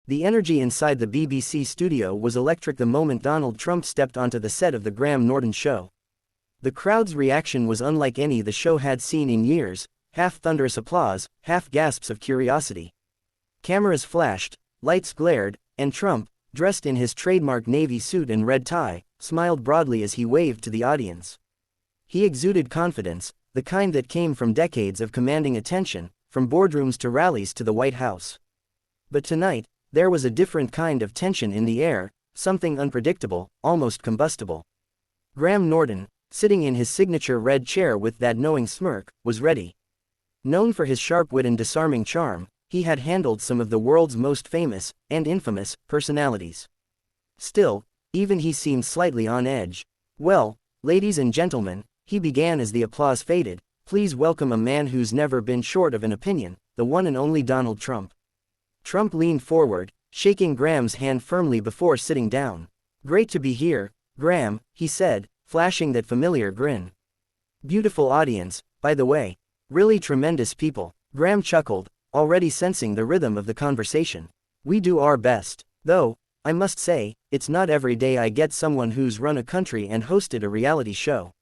The energy inside the BBC studio was electric the moment Donald Trump stepped onto the set of the Graham Norton show. The crowd's reaction was unlike any the show had seen in years, half thunderous applause, half gasps of curiosity. Cameras flashed, lights glared, and Trump, dressed in his trademark navy suit and red tie, smiled broadly as he waved to the audience. He exuded confidence, the kind that came from decades of commanding attention, from boardrooms to rallies to the White House. But tonight, there was a different kind of tension in the air, something unpredictable, almost combustible. Graham Norton, sitting in his signature red chair with that knowing smirk, was ready. Known for his sharp wit and disarming charm, he had handled some of the world's most famous, and infamous, personalities. Still, even he seemed slightly on edge. "Well, ladies and gentlemen," he began as the applause faded, "please welcome a man who's never been short of an opinion, the one and only Donald Trump." Trump leaned forward, shaking Graham's hand firmly before sitting down. "Great to be here, Graham," he said, flashing that familiar grin. "Beautiful audience, by the way. Really tremendous people." Graham chuckled, already sensing the rhythm of the conversation. "We do our best. Though, I must say, it's not every day I get someone who's run a country and hosted a reality show."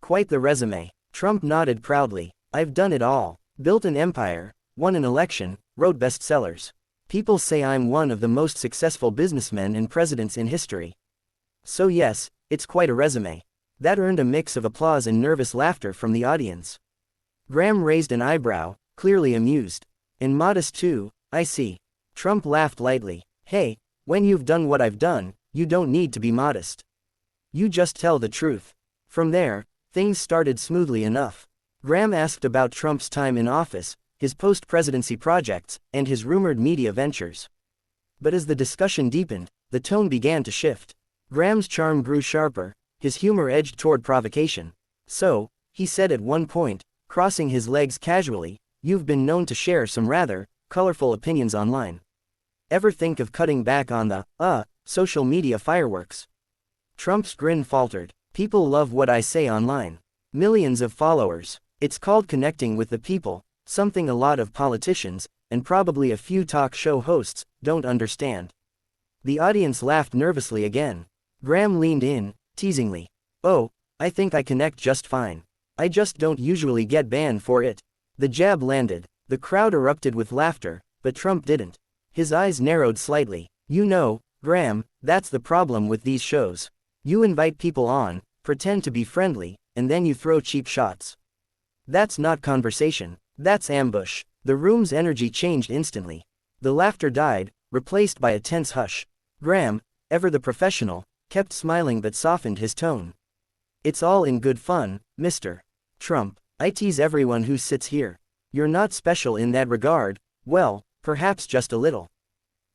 "Quite the resume." Trump nodded proudly. "I've done it all. Built an empire, won an election, wrote bestsellers. People say I'm one of the most successful businessmen and presidents in history. So yes, it's quite a resume." That earned a mix of applause and nervous laughter from the audience. Graham raised an eyebrow, clearly amused. "And modest too, I see." Trump laughed lightly. "Hey, when you've done what I've done, you don't need to be modest. You just tell the truth." From there, things started smoothly enough. Graham asked about Trump's time in office, his post-presidency projects, and his rumored media ventures. But as the discussion deepened, the tone began to shift. Graham's charm grew sharper, his humor edged toward provocation. "So," he said at one point, crossing his legs casually, "you've been known to share some rather colorful opinions online. Ever think of cutting back on the social media fireworks?" Trump's grin faltered. "People love what I say online. Millions of followers. It's called connecting with the people, something a lot of politicians, and probably a few talk show hosts, don't understand." The audience laughed nervously again. Graham leaned in, teasingly. "Oh, I think I connect just fine. I just don't usually get banned for it." The jab landed. The crowd erupted with laughter, but Trump didn't. His eyes narrowed slightly. "You know, Graham, that's the problem with these shows. You invite people on, pretend to be friendly, and then you throw cheap shots. That's not conversation, that's ambush." The room's energy changed instantly. The laughter died, replaced by a tense hush. Graham, ever the professional, kept smiling but softened his tone. "It's all in good fun, Mr. Trump. I tease everyone who sits here. You're not special in that regard, well, perhaps just a little."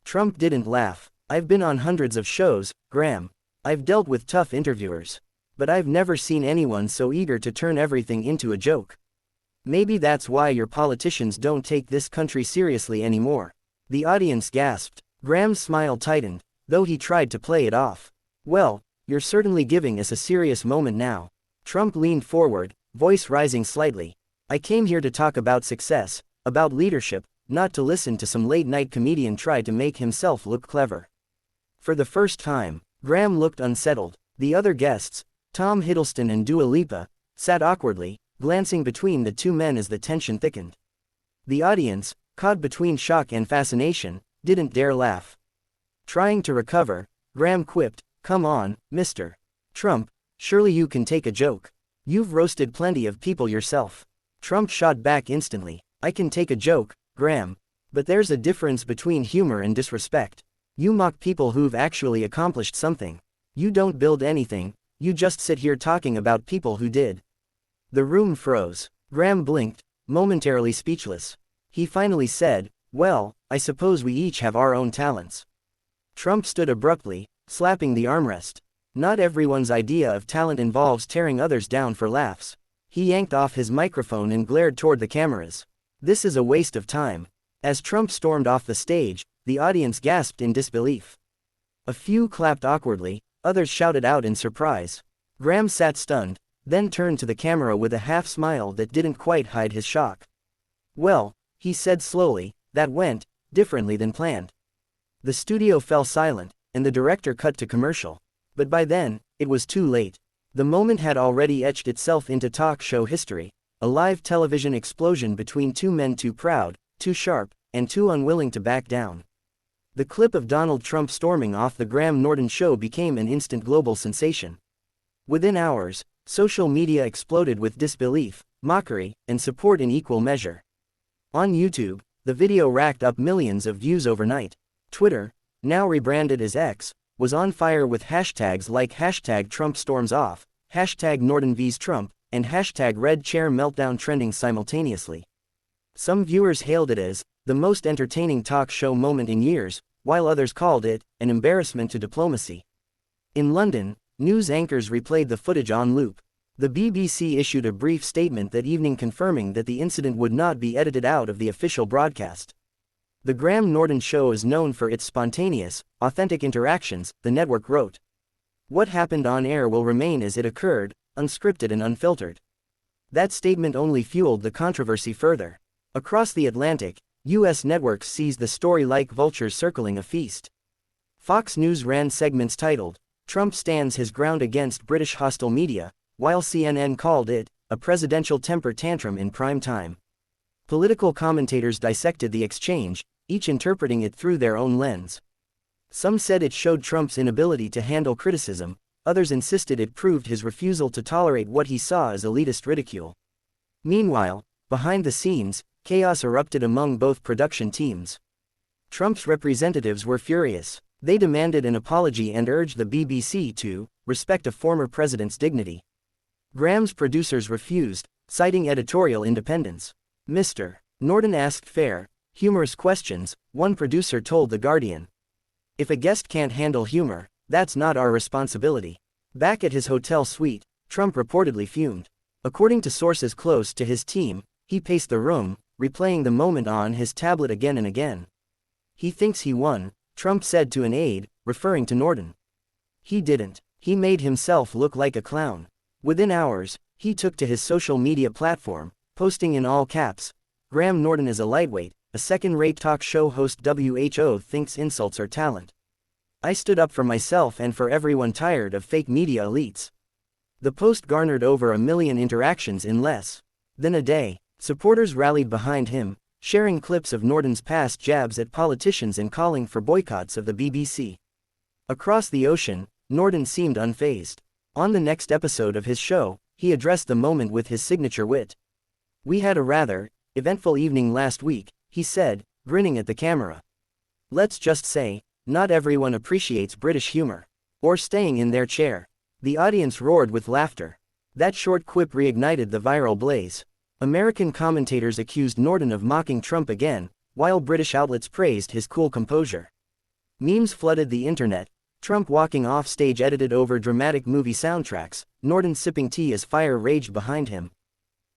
Trump didn't laugh. "I've been on hundreds of shows, Graham. I've dealt with tough interviewers. But I've never seen anyone so eager to turn everything into a joke. Maybe that's why your politicians don't take this country seriously anymore." The audience gasped. Graham's smile tightened, though he tried to play it off. "Well, you're certainly giving us a serious moment now." Trump leaned forward, voice rising slightly. "I came here to talk about success, about leadership, not to listen to some late-night comedian try to make himself look clever." For the first time, Graham looked unsettled. The other guests, Tom Hiddleston and Dua Lipa, sat awkwardly, glancing between the two men as the tension thickened. The audience, caught between shock and fascination, didn't dare laugh. Trying to recover, Graham quipped, "Come on, Mr. Trump, surely you can take a joke. You've roasted plenty of people yourself." Trump shot back instantly. "I can take a joke, Graham. But there's a difference between humor and disrespect. You mock people who've actually accomplished something. You don't build anything, you just sit here talking about people who did." The room froze. Graham blinked, momentarily speechless. He finally said, "Well, I suppose we each have our own talents." Trump stood abruptly, slapping the armrest. Not everyone's idea of talent involves tearing others down for laughs. He yanked off his microphone and glared toward the cameras. "This is a waste of time." As Trump stormed off the stage, the audience gasped in disbelief. A few clapped awkwardly, others shouted out in surprise. Graham sat stunned, then turned to the camera with a half-smile that didn't quite hide his shock. "Well," he said slowly, "that went differently than planned." The studio fell silent, and the director cut to commercial. But by then, it was too late. The moment had already etched itself into talk show history, a live television explosion between two men too proud, too sharp, and too unwilling to back down. The clip of Donald Trump storming off the Graham Norton show became an instant global sensation. Within hours, social media exploded with disbelief, mockery, and support in equal measure. On YouTube, the video racked up millions of views overnight. Twitter, now rebranded as X, was on fire with hashtags like #TrumpStormsOff, #NortonVsTrump, and #RedChairMeltdown trending simultaneously. Some viewers hailed it as the most entertaining talk show moment in years, while others called it an embarrassment to diplomacy. In London, news anchors replayed the footage on loop. The BBC issued a brief statement that evening confirming that the incident would not be edited out of the official broadcast. The Graham Norton show is known for its spontaneous, authentic interactions, the network wrote. What happened on air will remain as it occurred, unscripted and unfiltered. That statement only fueled the controversy further. Across the Atlantic, U.S. networks seized the story like vultures circling a feast. Fox News ran segments titled, "Trump stands his ground against British hostile media," while CNN called it a presidential temper tantrum in prime time. Political commentators dissected the exchange, each interpreting it through their own lens. Some said it showed Trump's inability to handle criticism, others insisted it proved his refusal to tolerate what he saw as elitist ridicule. Meanwhile, behind the scenes, chaos erupted among both production teams. Trump's representatives were furious. They demanded an apology and urged the BBC to respect a former president's dignity. Graham's producers refused, citing editorial independence. Mr. Norton asked fair, humorous questions, one producer told The Guardian. If a guest can't handle humor, that's not our responsibility. Back at his hotel suite, Trump reportedly fumed. According to sources close to his team, he paced the room, replaying the moment on his tablet again and again. He thinks he won, Trump said to an aide, referring to Norton. He didn't. He made himself look like a clown. Within hours, he took to his social media platform, posting in all caps, "Graham Norton is a lightweight, a second-rate talk show host WHO thinks insults are talent. I stood up for myself and for everyone tired of fake media elites." The post garnered over 1 million interactions in less than a day. Supporters rallied behind him, sharing clips of Norton's past jabs at politicians and calling for boycotts of the BBC. Across the ocean, Norton seemed unfazed. On the next episode of his show, he addressed the moment with his signature wit. "We had a rather eventful evening last week," he said, grinning at the camera. "Let's just say, not everyone appreciates British humor. Or staying in their chair." The audience roared with laughter. That short quip reignited the viral blaze. American commentators accused Norton of mocking Trump again, while British outlets praised his cool composure. Memes flooded the internet, Trump walking off stage edited over dramatic movie soundtracks, Norton sipping tea as fire raged behind him.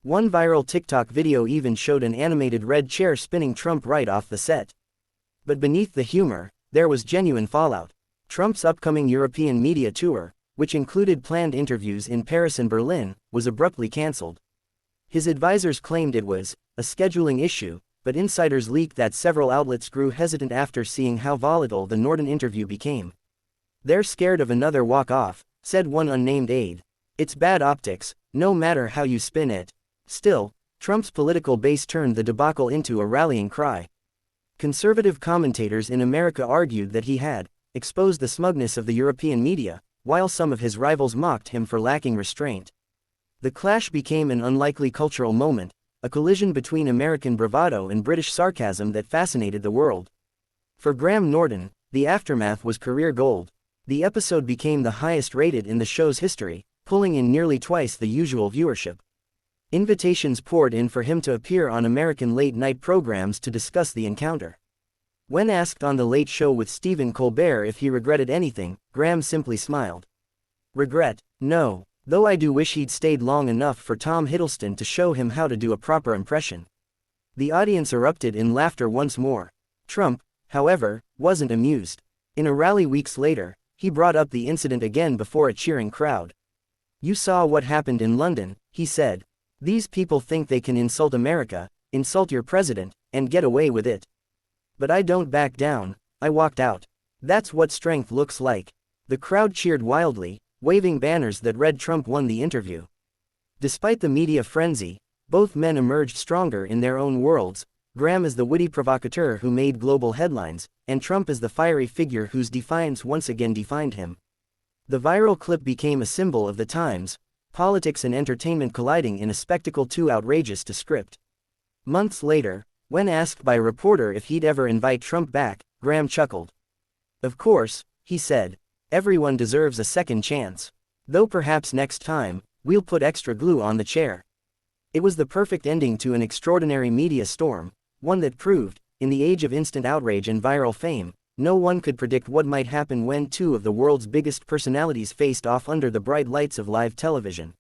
One viral TikTok video even showed an animated red chair spinning Trump right off the set. But beneath the humor, there was genuine fallout. Trump's upcoming European media tour, which included planned interviews in Paris and Berlin, was abruptly cancelled. His advisors claimed it was a scheduling issue, but insiders leaked that several outlets grew hesitant after seeing how volatile the Norton interview became. "They're scared of another walk-off," said one unnamed aide. "It's bad optics, no matter how you spin it." Still, Trump's political base turned the debacle into a rallying cry. Conservative commentators in America argued that he had exposed the smugness of the European media, while some of his rivals mocked him for lacking restraint. The clash became an unlikely cultural moment, a collision between American bravado and British sarcasm that fascinated the world. For Graham Norton, the aftermath was career gold. The episode became the highest rated in the show's history, pulling in nearly twice the usual viewership. Invitations poured in for him to appear on American late-night programs to discuss the encounter. When asked on The Late Show with Stephen Colbert if he regretted anything, Graham simply smiled. "Regret? No. Though I do wish he'd stayed long enough for Tom Hiddleston to show him how to do a proper impression." The audience erupted in laughter once more. Trump, however, wasn't amused. In a rally weeks later, he brought up the incident again before a cheering crowd. "You saw what happened in London," he said. "These people think they can insult America, insult your president, and get away with it. But I don't back down. I walked out. That's what strength looks like. The crowd cheered wildly, waving banners that read Trump won the interview. Despite the media frenzy, both men emerged stronger in their own worlds, Graham as the witty provocateur who made global headlines, and Trump as the fiery figure whose defiance once again defined him. The viral clip became a symbol of the times, politics and entertainment colliding in a spectacle too outrageous to script. Months later, when asked by a reporter if he'd ever invite Trump back, Graham chuckled. "Of course," he said, "everyone deserves a second chance. Though perhaps next time, we'll put extra glue on the chair." It was the perfect ending to an extraordinary media storm, one that proved, in the age of instant outrage and viral fame, no one could predict what might happen when two of the world's biggest personalities faced off under the bright lights of live television.